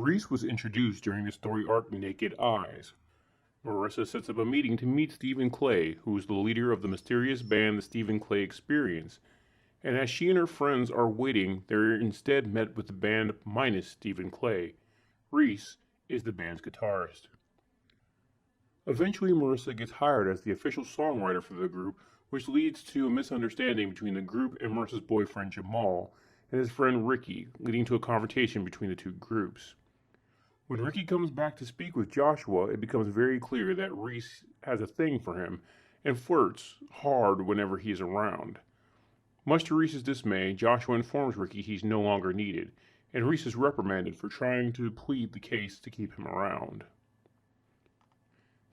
Reese was introduced during the story arc Naked Eyes. Marissa sets up a meeting to meet Stephen Clay, who is the leader of the mysterious band the Stephen Clay Experience, and as she and her friends are waiting, they're instead met with the band minus Stephen Clay. Reese is the band's guitarist. Eventually, Marissa gets hired as the official songwriter for the group, which leads to a misunderstanding between the group and Marissa's boyfriend Jamal and his friend Ricky, leading to a confrontation between the two groups. When Ricky comes back to speak with Joshua, it becomes very clear that Reese has a thing for him and flirts hard whenever he is around. Much to Reese's dismay, Joshua informs Ricky he's no longer needed, and Reese is reprimanded for trying to plead the case to keep him around.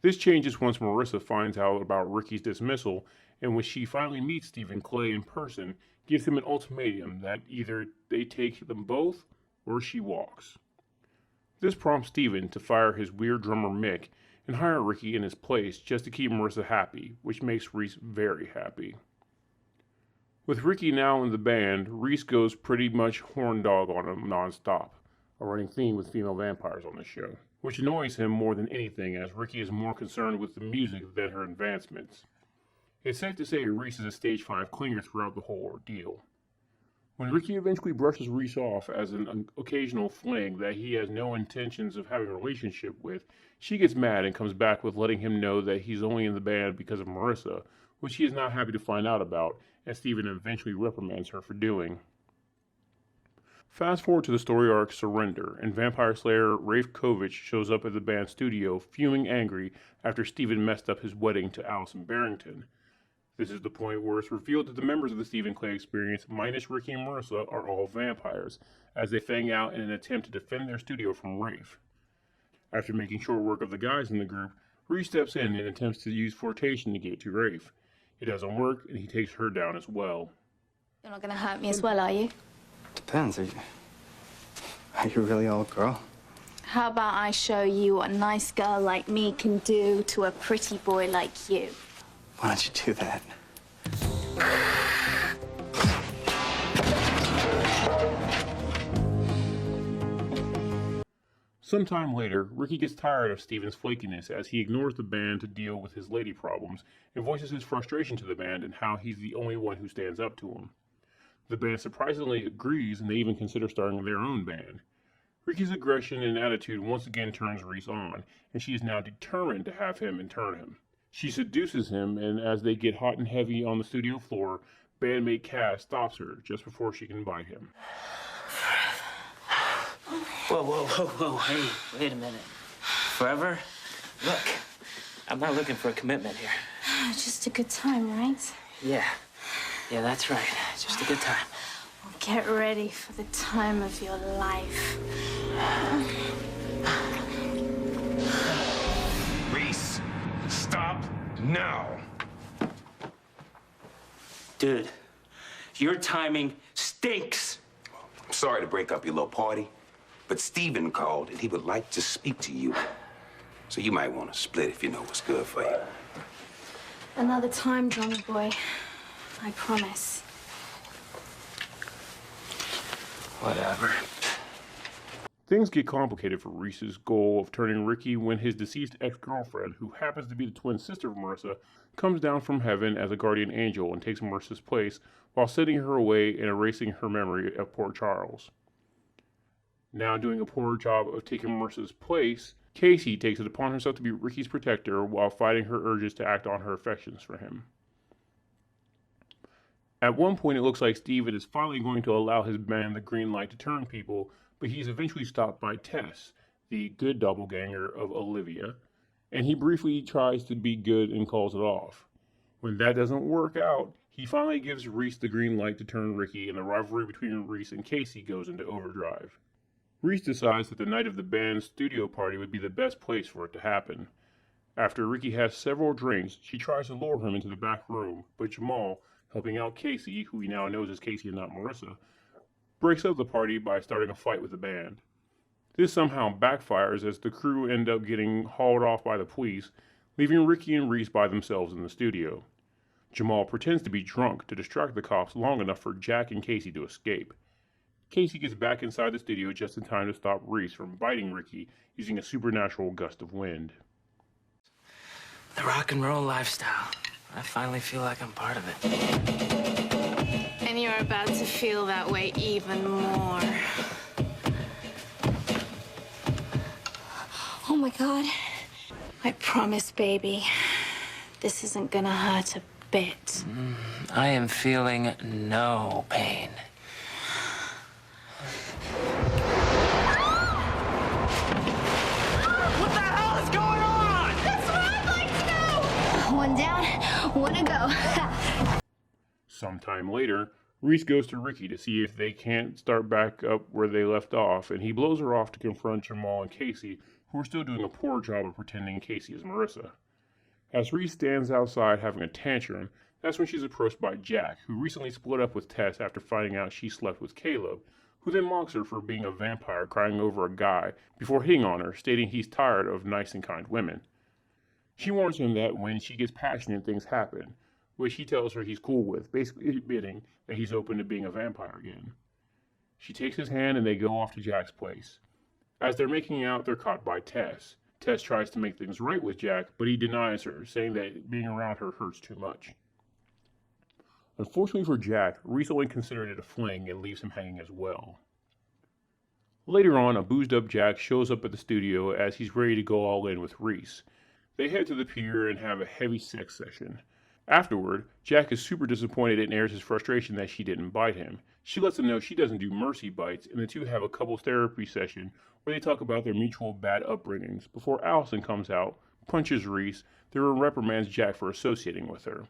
This changes once Marissa finds out about Ricky's dismissal, and when she finally meets Stephen Clay in person, gives him an ultimatum that either they take them both or she walks. This prompts Stephen to fire his weird drummer Mick and hire Ricky in his place just to keep Marissa happy, which makes Reese very happy. With Ricky now in the band, Reese goes pretty much horn dog on him non-stop, a running theme with female vampires on the show, which annoys him more than anything as Ricky is more concerned with the music than her advancements. It's safe to say Reese is a stage 5 clinger throughout the whole ordeal. When Ricky eventually brushes Reese off as an occasional fling that he has no intentions of having a relationship with, she gets mad and comes back with letting him know that he's only in the band because of Marissa, which he is not happy to find out about, and Stephen eventually reprimands her for doing. Fast forward to the story arc Surrender, and vampire slayer Rafe Kovich shows up at the band's studio, fuming angry after Stephen messed up his wedding to Allison Barrington. This is the point where it's revealed that the members of the Stephen Clay Experience, minus Ricky and Marissa, are all vampires, as they fang out in an attempt to defend their studio from Rafe. After making short work of the guys in the group, Reese steps in and attempts to use flirtation to get to Rafe. It doesn't work, and he takes her down as well. You're not going to hurt me as well, are you? Depends. Are you really all girl? How about I show you what a nice girl like me can do to a pretty boy like you? Why don't you do that? Sometime later, Ricky gets tired of Stephen's flakiness as he ignores the band to deal with his lady problems and voices his frustration to the band and how he's the only one who stands up to him. The band surprisingly agrees, and they even consider starting their own band. Ricky's aggression and attitude once again turns Reese on, and she is now determined to have him and turn him. She seduces him, and as they get hot and heavy on the studio floor, bandmate Cass stops her just before she can bite him. Whoa, hey, wait a minute. Forever? Look, I'm not looking for a commitment here. Just a good time, right? Yeah, that's right. Just a good time. Well, get ready for the time of your life. Reese, stop now. Dude, your timing stinks. I'm sorry to break up your little party, but Stephen called and he would like to speak to you. So you might want to split if you know what's good for you. Another time, drummer boy. I promise. Whatever. Things get complicated for Reese's goal of turning Ricky when his deceased ex-girlfriend, who happens to be the twin sister of Marissa, comes down from heaven as a guardian angel and takes Marissa's place while sending her away and erasing her memory of poor Charles. Now doing a poor job of taking Marissa's place, Casey takes it upon herself to be Ricky's protector while fighting her urges to act on her affections for him. At one point, it looks like Stephen is finally going to allow his band the green light to turn people, but he's eventually stopped by Tess, the good doppelganger of Olivia, and he briefly tries to be good and calls it off. When that doesn't work out, he finally gives Reese the green light to turn Ricky, and the rivalry between Reese and Casey goes into overdrive. Reese decides that the night of the band's studio party would be the best place for it to happen. After Ricky has several drinks, she tries to lure him into the back room, but Jamal, helping out Casey, who he now knows as Casey and not Marissa, breaks up the party by starting a fight with the band. This somehow backfires as the crew end up getting hauled off by the police, leaving Ricky and Reese by themselves in the studio. Jamal pretends to be drunk to distract the cops long enough for Jack and Casey to escape. Casey gets back inside the studio just in time to stop Reese from biting Ricky using a supernatural gust of wind. The rock and roll lifestyle. I finally feel like I'm part of it. And you're about to feel that way even more. Oh my God. I promise, baby, this isn't gonna hurt a bit. I am feeling no pain. What the hell is going on? That's what I'd like to know! One down, one to go. Sometime later, Reese goes to Ricky to see if they can't start back up where they left off, and he blows her off to confront Jamal and Casey, who are still doing a poor job of pretending Casey is Marissa. As Reese stands outside having a tantrum, that's when she's approached by Jack, who recently split up with Tess after finding out she slept with Caleb, who then mocks her for being a vampire crying over a guy before hitting on her, stating he's tired of nice and kind women. She warns him that when she gets passionate, things happen, which he tells her he's cool with, basically admitting that he's open to being a vampire again. She takes his hand and they go off to Jack's place. As they're making out, they're caught by Tess. Tess tries to make things right with Jack, but he denies her, saying that being around her hurts too much. Unfortunately for Jack, Reese only considered it a fling and leaves him hanging as well. Later on, a boozed up Jack shows up at the studio as he's ready to go all in with Reese. They head to the pier and have a heavy sex session. Afterward, Jack is super disappointed and airs his frustration that she didn't bite him. She lets him know she doesn't do mercy bites, and the two have a couples therapy session where they talk about their mutual bad upbringings before Allison comes out, punches Reese, then reprimands Jack for associating with her.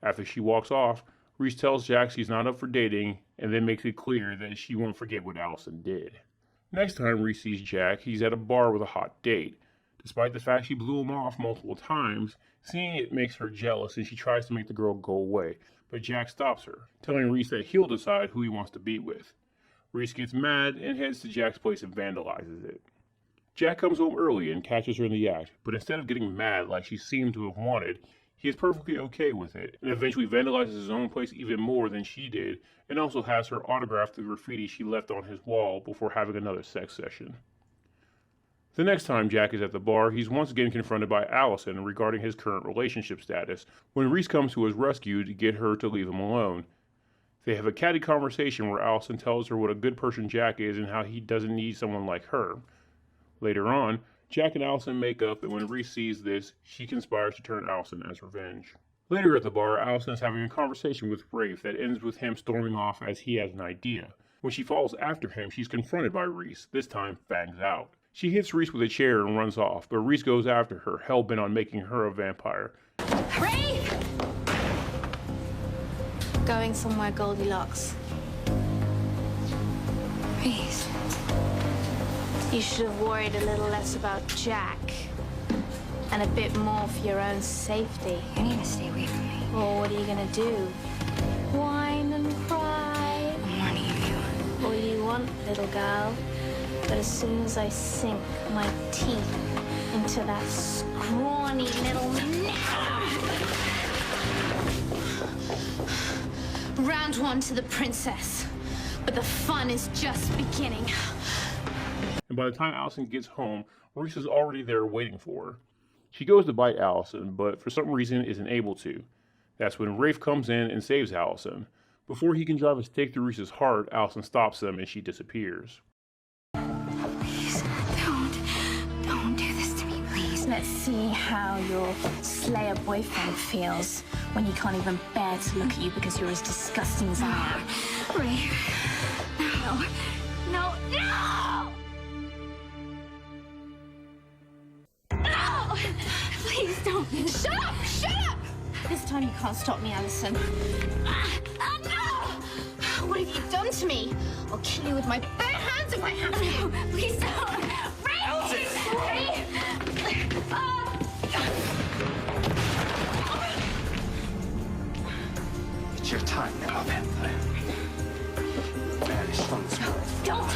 After she walks off, Reese tells Jack she's not up for dating, and then makes it clear that she won't forget what Allison did. Next time Reese sees Jack, he's at a bar with a hot date. Despite the fact she blew him off multiple times, seeing it makes her jealous and she tries to make the girl go away, but Jack stops her, telling Reese that he'll decide who he wants to be with. Reese gets mad and heads to Jack's place and vandalizes it. Jack comes home early and catches her in the act, but instead of getting mad like she seemed to have wanted, he is perfectly okay with it, and eventually vandalizes his own place even more than she did, and also has her autograph the graffiti she left on his wall before having another sex session. The next time Jack is at the bar, he's once again confronted by Allison regarding his current relationship status, when Reese comes to his rescue to get her to leave him alone. They have a catty conversation where Allison tells her what a good person Jack is and how he doesn't need someone like her. Later on, Jack and Allison make up, and when Reese sees this, she conspires to turn Allison as revenge. Later at the bar, Allison is having a conversation with Rafe that ends with him storming off as he has an idea. When she follows after him, she's confronted by Reese, this time fangs out. She hits Reese with a chair and runs off, but Reese goes after her, hell-bent on making her a vampire. Rafe! Going somewhere Goldilocks. Reese. You should have worried a little less about Jack. And a bit more for your own safety. You need to stay away from me. Well, what are you gonna do? Whine and cry? I'm warning you. All you want, little girl. But as soon as I sink my teeth into that scrawny little round one to the princess. But the fun is just beginning. And by the time Allison gets home, Reese is already there waiting for her. She goes to bite Allison, but for some reason isn't able to. That's when Rafe comes in and saves Allison. Before he can drive a stake through Reese's heart, Allison stops them and she disappears. Please, don't do this to me, please. Let's see how your Slayer boyfriend feels when he can't even bear to look at you because you're as disgusting as I am. Rafe, no, no, no! No! Please don't. Shut up! Shut up! This time you can't stop me, Allison. No! What have you done to me? I'll kill you with my bare hands if I have to. No, please don't. Rafe! Allison! It's your time now, vampire. Vanish from this world. Don't.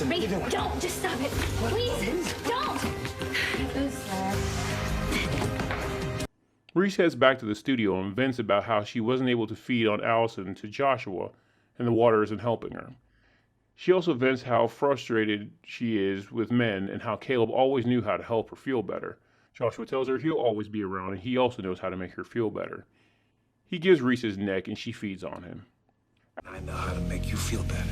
Rafe, don't. Just stop it. Please, don't. Who's there? Reese heads back to the studio and vents about how she wasn't able to feed on Allison to Joshua, and the water isn't helping her. She also vents how frustrated she is with men and how Caleb always knew how to help her feel better. Joshua tells her he'll always be around and he also knows how to make her feel better. He gives Reese his neck and she feeds on him. I know how to make you feel better.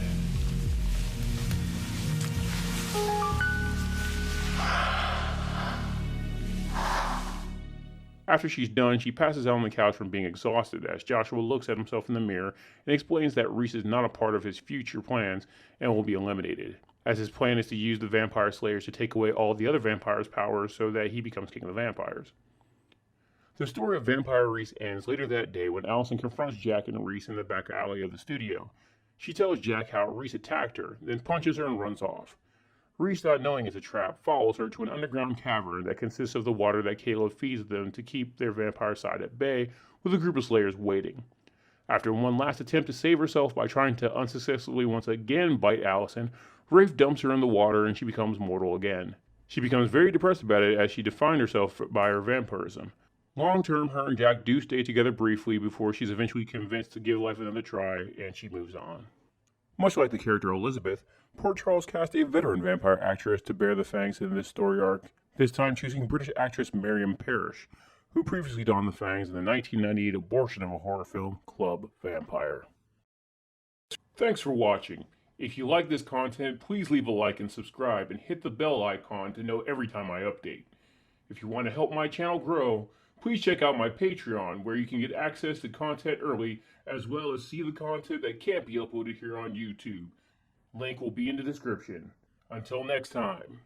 After she's done, she passes out on the couch from being exhausted as Joshua looks at himself in the mirror and explains that Reese is not a part of his future plans and will be eliminated, as his plan is to use the vampire slayers to take away all the other vampires' powers so that he becomes king of the vampires. The story of Vampire Reese ends later that day when Allison confronts Jack and Reese in the back alley of the studio. She tells Jack how Reese attacked her, then punches her and runs off. Reese, not knowing it's a trap, follows her to an underground cavern that consists of the water that Caleb feeds them to keep their vampire side at bay, with a group of slayers waiting. After one last attempt to save herself by trying to unsuccessfully once again bite Allison, Rafe dumps her in the water and she becomes mortal again. She becomes very depressed about it as she defined herself by her vampirism. Long term, her and Jack do stay together briefly before she's eventually convinced to give life another try and she moves on. Much like the character Elizabeth, Port Charles cast a veteran vampire actress to bear the fangs in this story arc, this time choosing British actress Marrium Parris, who previously donned the fangs in the 1998 abortion of a horror film, Club Vampire. Thanks for watching. If you like this content, please leave a like and subscribe and hit the bell icon to know every time I update. If you want to help my channel grow, please check out my Patreon, where you can get access to content early, as well as see the content that can't be uploaded here on YouTube. Link will be in the description. Until next time.